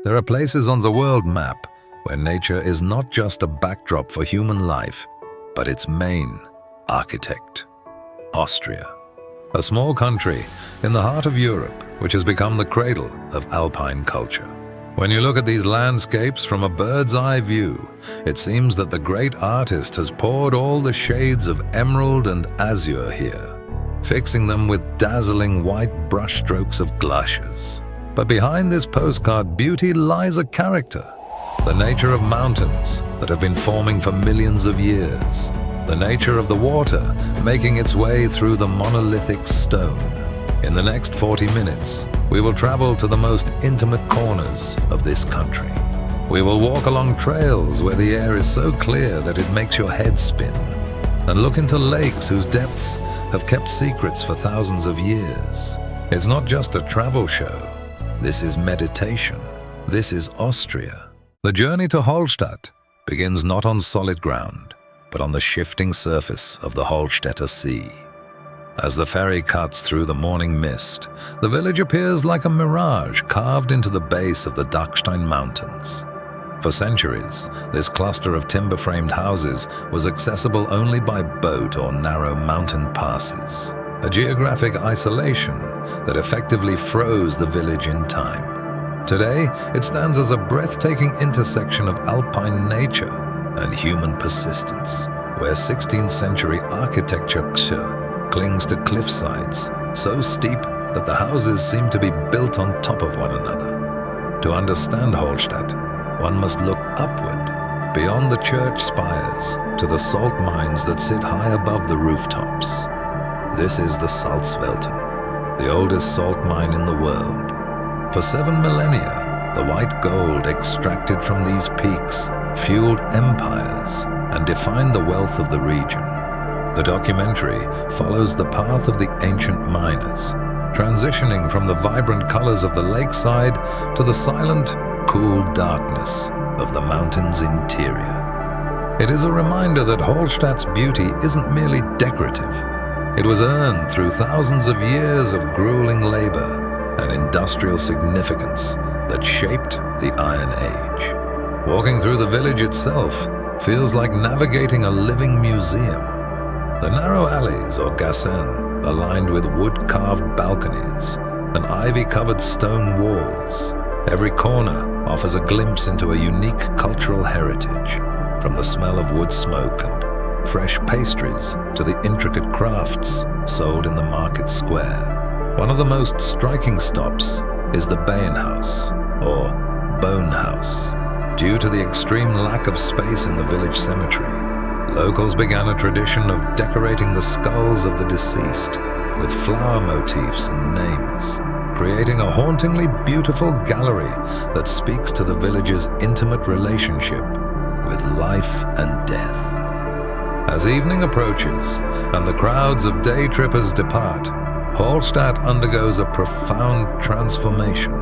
There are places on the world map where nature is not just a backdrop for human life, but its main architect. Austria, a small country in the heart of Europe, which has become the cradle of Alpine culture. When you look at these landscapes from a bird's eye view, it seems that the great artist has poured all the shades of emerald and azure here, fixing them with dazzling white brushstrokes of glaciers. But behind this postcard beauty lies a character, the nature of mountains that have been forming for millions of years, the nature of the water making its way through the monolithic stone. In the next 40 minutes, we will travel to the most intimate corners of this country. We will walk along trails where the air is so clear that it makes your head spin, and look into lakes whose depths have kept secrets for thousands of years. It's not just a travel show. This is meditation. This is Austria. The journey to Hallstatt begins not on solid ground, but on the shifting surface of the Hallstatter Sea. As the ferry cuts through the morning mist, the village appears like a mirage carved into the base of the Dachstein Mountains. For centuries, this cluster of timber-framed houses was accessible only by boat or narrow mountain passes, a geographic isolation that effectively froze the village in time. Today, it stands as a breathtaking intersection of Alpine nature and human persistence, where 16th century architecture clings to cliffsides so steep that the houses seem to be built on top of one another. To understand Hallstatt, one must look upward, beyond the church spires, to the salt mines that sit high above the rooftops. This is the Salzwelten, the oldest salt mine in the world. For 7 millennia, the white gold extracted from these peaks fueled empires and defined the wealth of the region. The documentary follows the path of the ancient miners, transitioning from the vibrant colors of the lakeside to the silent, cool darkness of the mountain's interior. It is a reminder that Hallstatt's beauty isn't merely decorative. It was earned through thousands of years of grueling labor and industrial significance that shaped the Iron Age. Walking through the village itself feels like navigating a living museum. The narrow alleys, or gassen, are lined with wood-carved balconies and ivy-covered stone walls. Every corner offers a glimpse into a unique cultural heritage, from the smell of wood smoke and fresh pastries to the intricate crafts sold in the market square. One of the most striking stops is the Bauernhaus, or Bone House. Due to the extreme lack of space in the village cemetery, locals began a tradition of decorating the skulls of the deceased with flower motifs and names, creating a hauntingly beautiful gallery that speaks to the village's intimate relationship with life and death. As evening approaches and the crowds of day trippers depart, Hallstatt undergoes a profound transformation.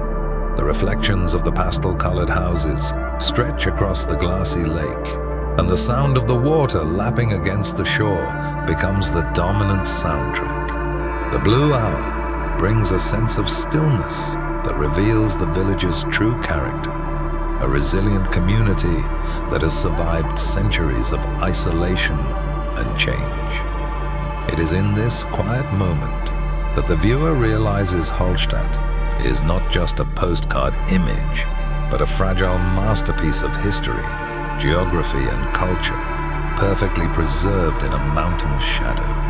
The reflections of the pastel-colored houses stretch across the glassy lake, and the sound of the water lapping against the shore becomes the dominant soundtrack. The blue hour brings a sense of stillness that reveals the village's true character, a resilient community that has survived centuries of isolation and change. It is in this quiet moment that the viewer realizes Hallstatt is not just a postcard image, but a fragile masterpiece of history, geography, and culture, perfectly preserved in a mountain's shadow.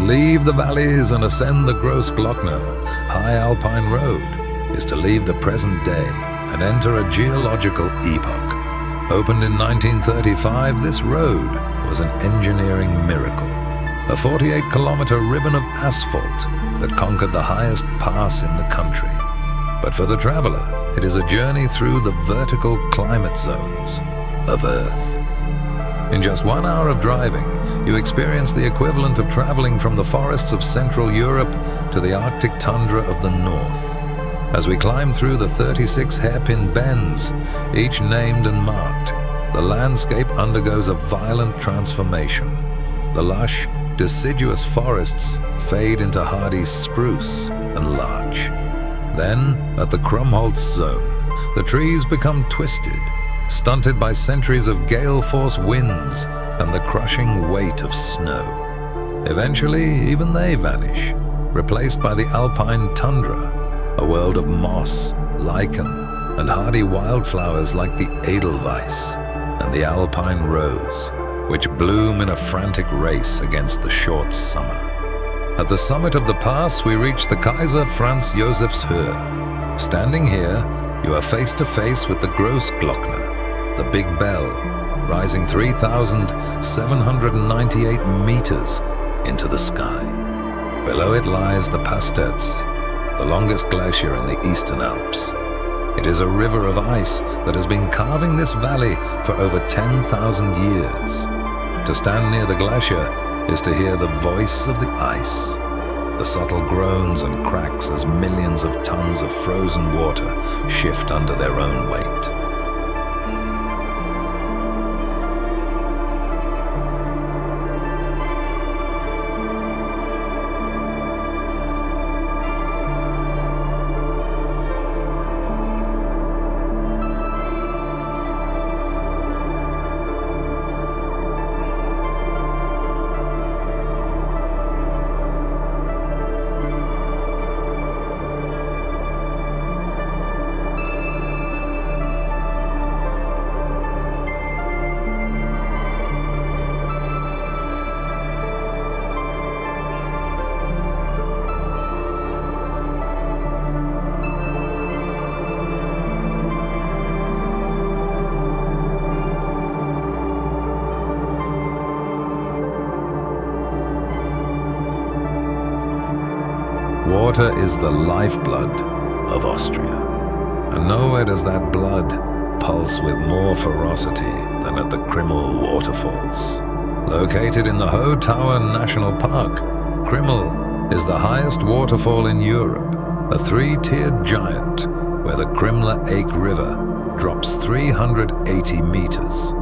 leave the valleys and ascend the Grossglockner, high Alpine road, is to leave the present day and enter a geological epoch. Opened in 1935, this road was an engineering miracle. A 48-kilometer ribbon of asphalt that conquered the highest pass in the country. But for the traveler, it is a journey through the vertical climate zones of Earth. In just 1 hour of driving, you experience the equivalent of traveling from the forests of Central Europe to the Arctic tundra of the north. As we climb through the 36 hairpin bends, each named and marked, the landscape undergoes a violent transformation. The lush, deciduous forests fade into hardy spruce and larch. Then, at the Krimml zone, the trees become twisted, stunted by centuries of gale-force winds and the crushing weight of snow. Eventually, even they vanish, replaced by the Alpine tundra, a world of moss, lichen, and hardy wildflowers like the edelweiss and the Alpine rose, which bloom in a frantic race against the short summer. At the summit of the pass, we reach the Kaiser Franz Josefs Höhe. Standing here, you are face to face with the Grossglockner, the Big Bell, rising 3,798 meters into the sky. Below it lies the Hallstatt, the longest glacier in the eastern Alps. It is a river of ice that has been carving this valley for over 10,000 years. To stand near the glacier is to hear the voice of the ice, the subtle groans and cracks as millions of tons of frozen water shift under their own weight. Water is the lifeblood of Austria, and nowhere does that blood pulse with more ferocity than at the Krimml Waterfalls. Located in the Hohe Tauern National Park, Krimml is the highest waterfall in Europe, a three-tiered giant where the Krimmler Ake River drops 380 meters.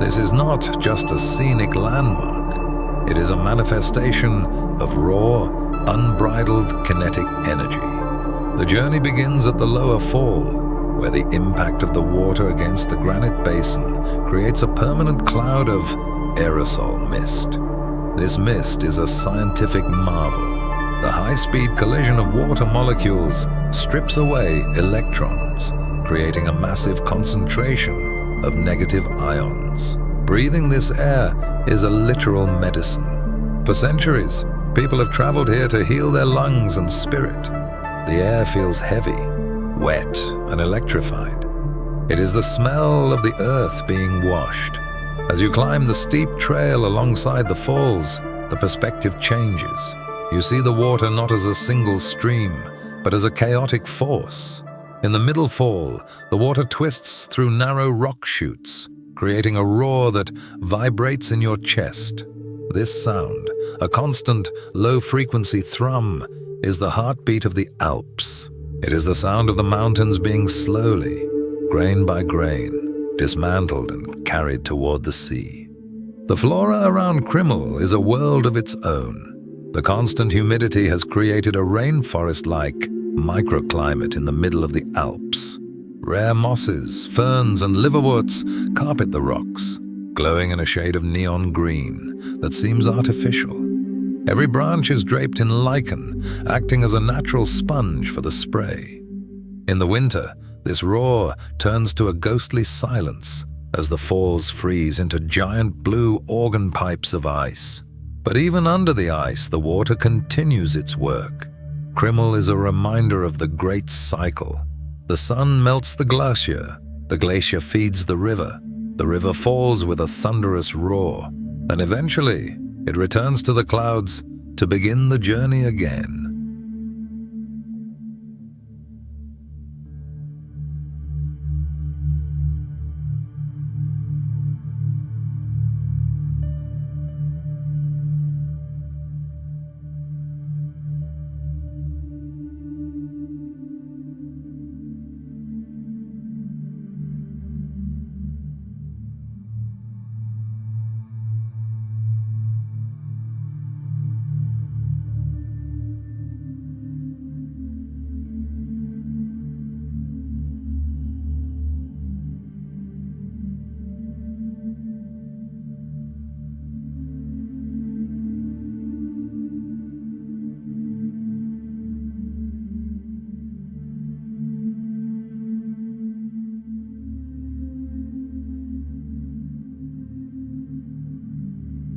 This is not just a scenic landmark, it is a manifestation of raw, unbridled kinetic energy. The journey begins at the lower fall, where the impact of the water against the granite basin creates a permanent cloud of aerosol mist. This mist is a scientific marvel. The high-speed collision of water molecules strips away electrons, creating a massive concentration of negative ions. Breathing this air is a literal medicine. For centuries, people have traveled here to heal their lungs and spirit. The air feels heavy, wet, and electrified. It is the smell of the earth being washed. As you climb the steep trail alongside the falls, the perspective changes. You see the water not as a single stream, but as a chaotic force. In the middle fall, the water twists through narrow rock chutes, creating a roar that vibrates in your chest. This sound, a constant, low-frequency thrum, is the heartbeat of the Alps. It is the sound of the mountains being slowly, grain by grain, dismantled and carried toward the sea. The flora around Krimml is a world of its own. The constant humidity has created a rainforest-like microclimate in the middle of the Alps. Rare mosses, ferns, and liverworts carpet the rocks, glowing in a shade of neon green that seems artificial. Every branch is draped in lichen, acting as a natural sponge for the spray. In the winter, this roar turns to a ghostly silence as the falls freeze into giant blue organ pipes of ice. But even under the ice, the water continues its work. Krimml is a reminder of the great cycle. The sun melts the glacier feeds the river falls with a thunderous roar, and eventually it returns to the clouds to begin the journey again.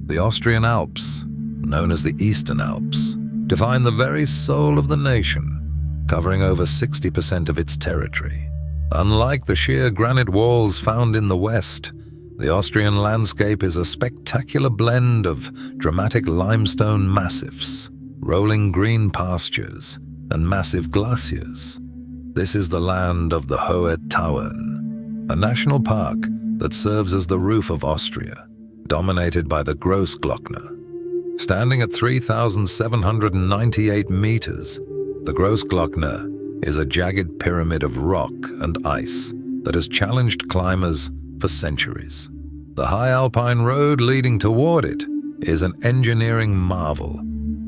The Austrian Alps, known as the Eastern Alps, define the very soul of the nation, covering over 60% of its territory. Unlike the sheer granite walls found in the west, the Austrian landscape is a spectacular blend of dramatic limestone massifs, rolling green pastures, and massive glaciers. This is the land of the Hohe Tauern, a national park that serves as the roof of Austria, dominated by the Grossglockner. Standing at 3,798 meters, the Grossglockner is a jagged pyramid of rock and ice that has challenged climbers for centuries. The high Alpine road leading toward it is an engineering marvel,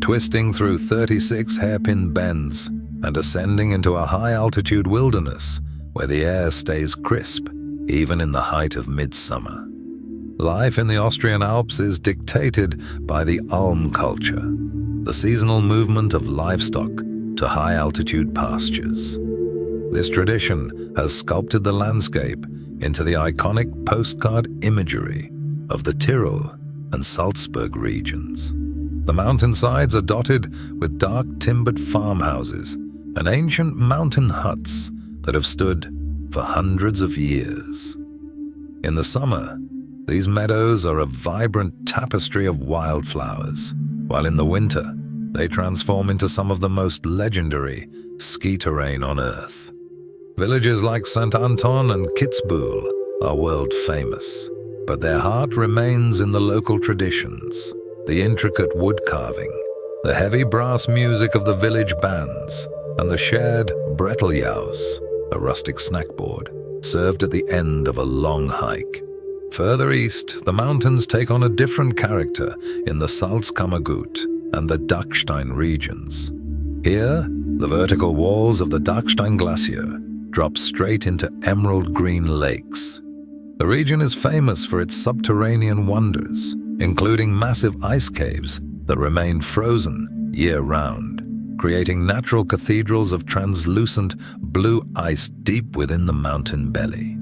twisting through 36 hairpin bends and ascending into a high-altitude wilderness where the air stays crisp, even in the height of midsummer. Life in the Austrian Alps is dictated by the Alm culture, the seasonal movement of livestock to high-altitude pastures. This tradition has sculpted the landscape into the iconic postcard imagery of the Tyrol and Salzburg regions. The mountainsides are dotted with dark timbered farmhouses and ancient mountain huts that have stood for hundreds of years. In the summer, these meadows are a vibrant tapestry of wildflowers, while in the winter, they transform into some of the most legendary ski terrain on Earth. Villages like St. Anton and Kitzbühel are world famous, but their heart remains in the local traditions, the intricate wood carving, the heavy brass music of the village bands, and the shared Bretteljaus, a rustic snack board, served at the end of a long hike. Further east, the mountains take on a different character in the Salzkammergut and the Dachstein regions. Here, the vertical walls of the Dachstein Glacier drop straight into emerald green lakes. The region is famous for its subterranean wonders, including massive ice caves that remain frozen year-round, creating natural cathedrals of translucent blue ice deep within the mountain belly.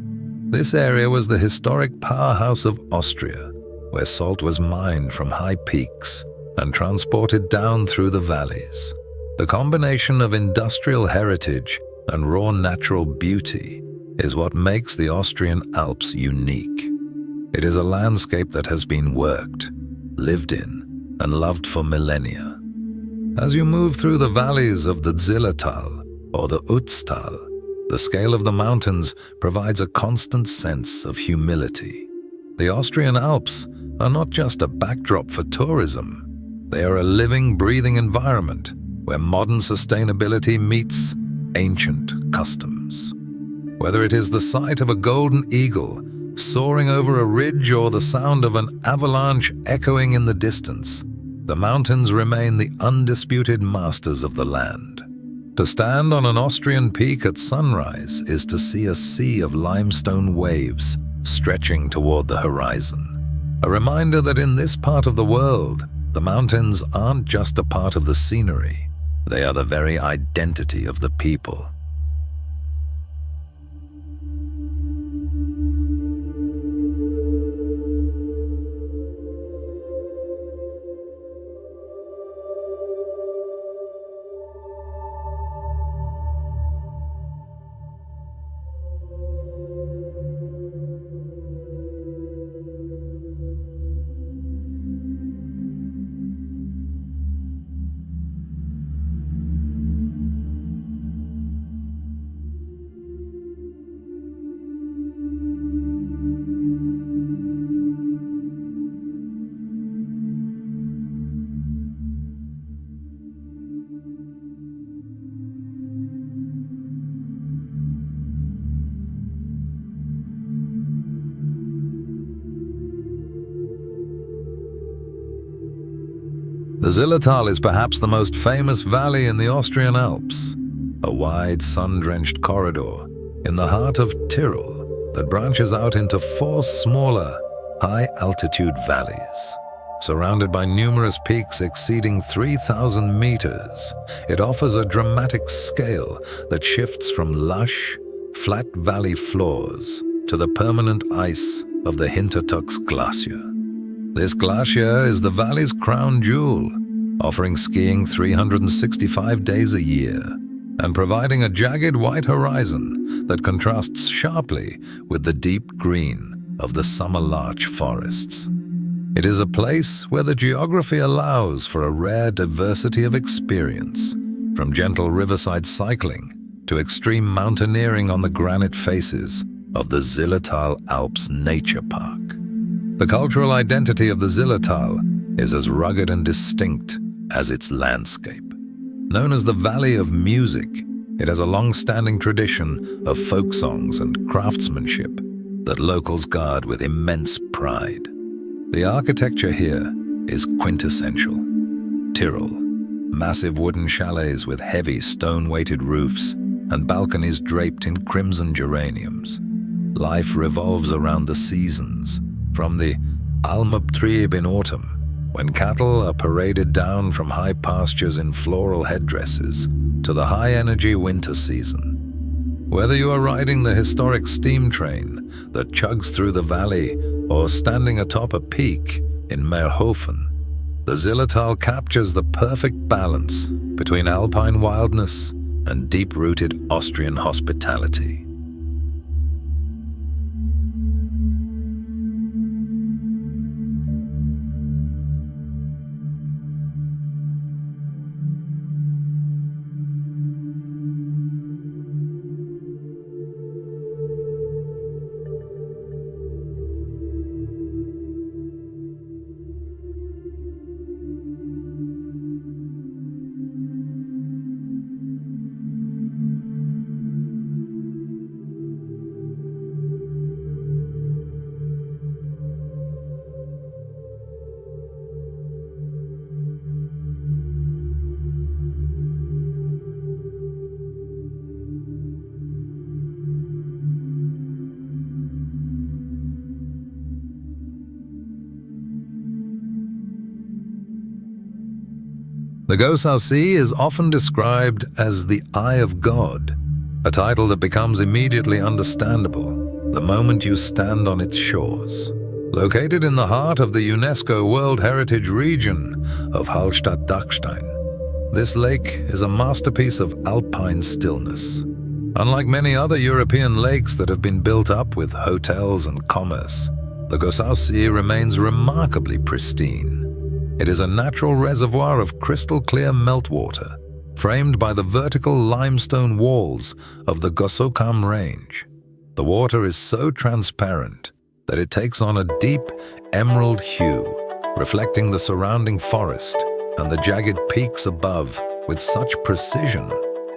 This area was the historic powerhouse of Austria, where salt was mined from high peaks and transported down through the valleys. The combination of industrial heritage and raw natural beauty is what makes the Austrian Alps unique. It is a landscape that has been worked, lived in, and loved for millennia. As you move through the valleys of the Zillertal or the Ötztal, the scale of the mountains provides a constant sense of humility. The Austrian Alps are not just a backdrop for tourism. They are a living, breathing environment where modern sustainability meets ancient customs. Whether it is the sight of a golden eagle soaring over a ridge or the sound of an avalanche echoing in the distance, the mountains remain the undisputed masters of the land. To stand on an Austrian peak at sunrise is to see a sea of limestone waves stretching toward the horizon. A reminder that in this part of the world, the mountains aren't just a part of the scenery, they are the very identity of the people. The Zillertal is perhaps the most famous valley in the Austrian Alps, a wide sun-drenched corridor in the heart of Tyrol that branches out into 4 smaller, high-altitude valleys. Surrounded by numerous peaks exceeding 3,000 meters, it offers a dramatic scale that shifts from lush, flat valley floors to the permanent ice of the Hintertux Glacier. This glacier is the valley's crown jewel, offering skiing 365 days a year and providing a jagged white horizon that contrasts sharply with the deep green of the summer larch forests. It is a place where the geography allows for a rare diversity of experience, from gentle riverside cycling to extreme mountaineering on the granite faces of the Zillertal Alps Nature Park. The cultural identity of the Zillertal is as rugged and distinct as its landscape. Known as the Valley of Music, it has a long-standing tradition of folk songs and craftsmanship that locals guard with immense pride. The architecture here is quintessential. Tyrol, massive wooden chalets with heavy stone-weighted roofs and balconies draped in crimson geraniums. Life revolves around the seasons, from the Almabtrieb in autumn, when cattle are paraded down from high pastures in floral headdresses, to the high-energy winter season. Whether you are riding the historic steam train that chugs through the valley or standing atop a peak in Meerhofen, the Zillertal captures the perfect balance between alpine wildness and deep-rooted Austrian hospitality. The Gosausee is often described as the Eye of God, a title that becomes immediately understandable the moment you stand on its shores. Located in the heart of the UNESCO World Heritage Region of Hallstatt-Dachstein, this lake is a masterpiece of alpine stillness. Unlike many other European lakes that have been built up with hotels and commerce, the Gosausee remains remarkably pristine. It is a natural reservoir of crystal-clear meltwater, framed by the vertical limestone walls of the Gosausee range. The water is so transparent that it takes on a deep emerald hue, reflecting the surrounding forest and the jagged peaks above with such precision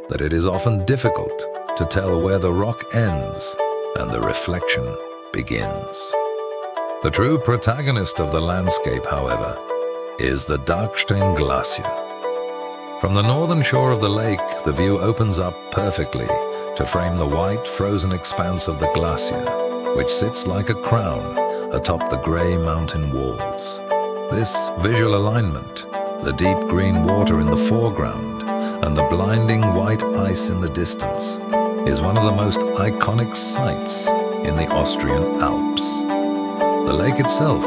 that it is often difficult to tell where the rock ends and the reflection begins. The true protagonist of the landscape, however, is the Dachstein Glacier. From the northern shore of the lake, the view opens up perfectly to frame the white, frozen expanse of the glacier, which sits like a crown atop the gray mountain walls. This visual alignment, the deep green water in the foreground and the blinding white ice in the distance, is one of the most iconic sights in the Austrian Alps. The lake itself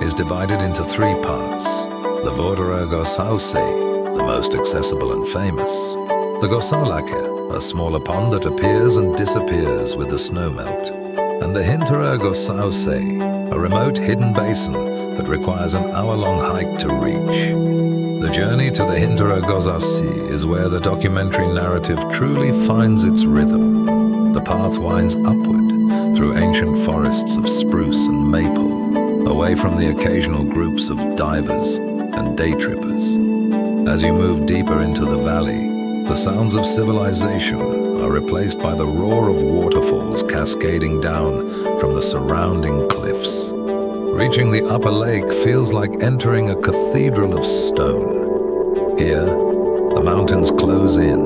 is divided into 3 parts: the Vorderer Gosausee, the most accessible and famous; the Gosaulake, a smaller pond that appears and disappears with the snowmelt; and the Hinterer Gosausee, a remote hidden basin that requires an hour-long hike to reach. The journey to the Hinterer Gosausee is where the documentary narrative truly finds its rhythm. The path winds upward through ancient forests of spruce and maple, away from the occasional groups of divers and day trippers. As you move deeper into the valley, the sounds of civilization are replaced by the roar of waterfalls cascading down from the surrounding cliffs. Reaching the upper lake feels like entering a cathedral of stone, Here, the mountains close in,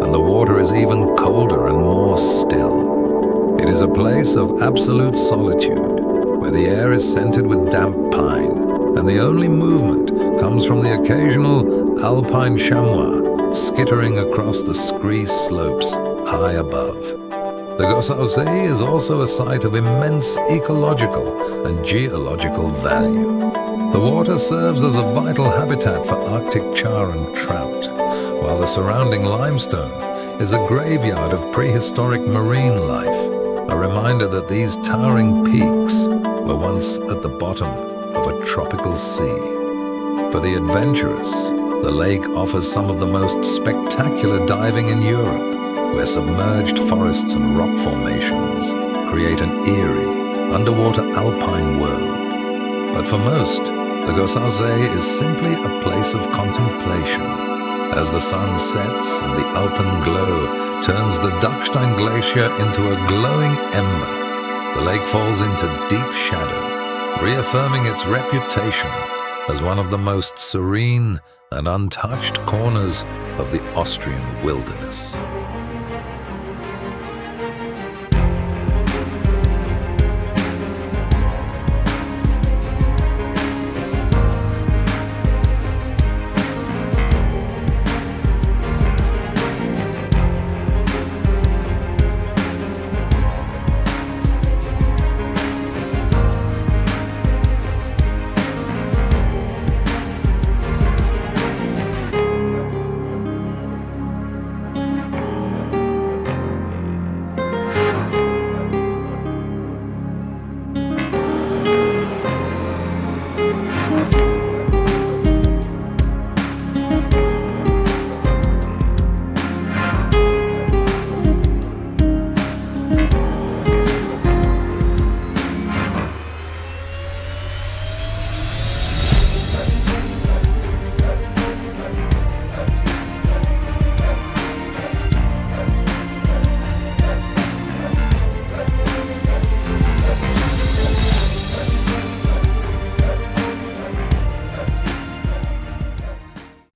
and the water is even colder and more still. It is a place of absolute solitude, where the air is scented with damp pine, and the only movement comes from the occasional Alpine chamois skittering across the scree slopes high above. The Gosausee is also a site of immense ecological and geological value. The water serves as a vital habitat for Arctic char and trout, while the surrounding limestone is a graveyard of prehistoric marine life, a reminder that these towering peaks were once at the bottom of a tropical sea. For the adventurous, the lake offers some of the most spectacular diving in Europe, where submerged forests and rock formations create an eerie, underwater alpine world. But for most, the Gosausee is simply a place of contemplation. As the sun sets and the Alpine glow turns the Dachstein Glacier into a glowing ember, the lake falls into deep shadow, reaffirming its reputation as one of the most serene and untouched corners of the Austrian wilderness.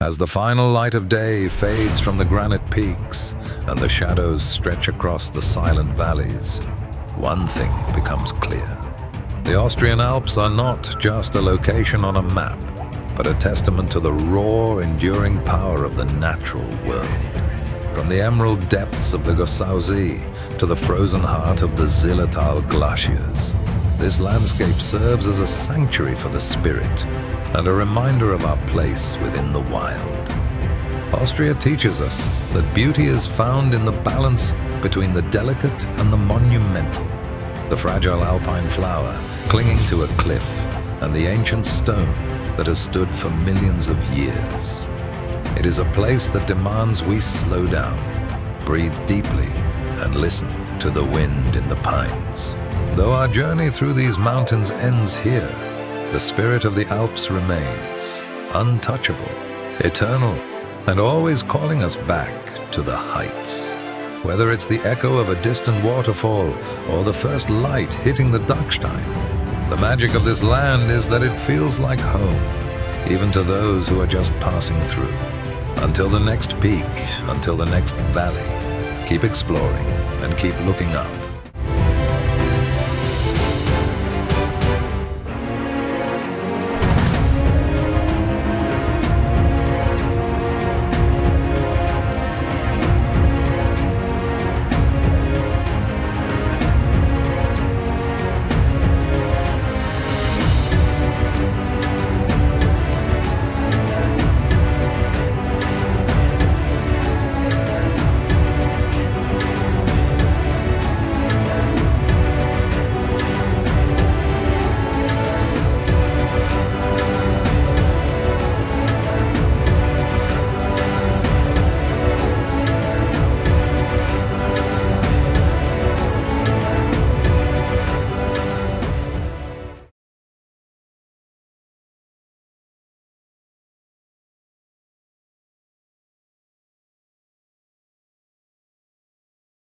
As the final light of day fades from the granite peaks and the shadows stretch across the silent valleys, one thing becomes clear. The Austrian Alps are not just a location on a map, but a testament to the raw, enduring power of the natural world. From the emerald depths of the Gosausee to the frozen heart of the Zillertal glaciers, this landscape serves as a sanctuary for the spirit and a reminder of our place within the wild. Austria teaches us that beauty is found in the balance between the delicate and the monumental, the fragile alpine flower clinging to a cliff, and the ancient stone that has stood for millions of years. It is a place that demands we slow down, breathe deeply, and listen to the wind in the pines. Though our journey through these mountains ends here, the spirit of the Alps remains, untouchable, eternal, and always calling us back to the heights. Whether it's the echo of a distant waterfall or the first light hitting the Dachstein, the magic of this land is that it feels like home, even to those who are just passing through. Until the next peak, until the next valley, keep exploring and keep looking up.